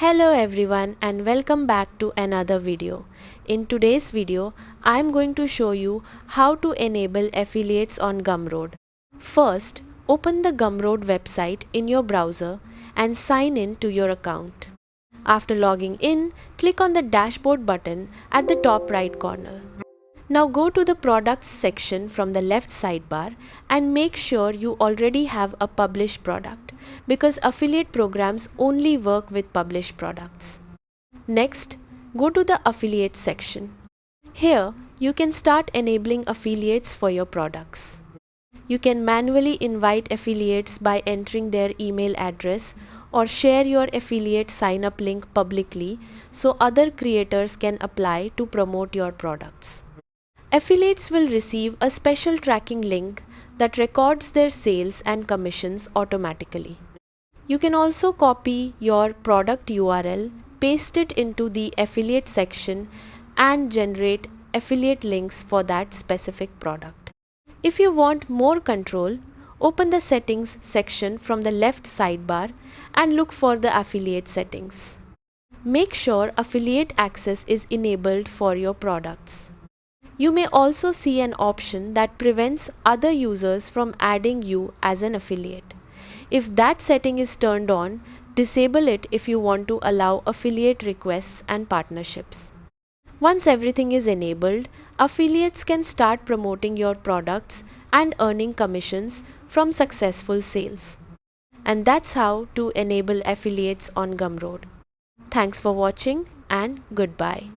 Hello everyone and welcome back to another video. In today's video, I am going to show you how to enable affiliates on Gumroad. First, open the Gumroad website in your browser and sign in to your account. After logging in, click on the dashboard button at the top right corner. Now go to the products section from the left sidebar and make sure you already have a published product because affiliate programs only work with published products. Next, go to the affiliate section. Here, you can start enabling affiliates for your products. You can manually invite affiliates by entering their email address or share your affiliate sign up link publicly so other creators can apply to promote your products. Affiliates will receive a special tracking link that records their sales and commissions automatically. You can also copy your product URL, paste it into the affiliate section, and generate affiliate links for that specific product. If you want more control, open the settings section from the left sidebar and look for the affiliate settings. Make sure affiliate access is enabled for your products. You may also see an option that prevents other users from adding you as an affiliate. If that setting is turned on, disable it if you want to allow affiliate requests and partnerships. Once everything is enabled, affiliates can start promoting your products and earning commissions from successful sales. And that's how to enable affiliates on Gumroad. Thanks for watching and goodbye.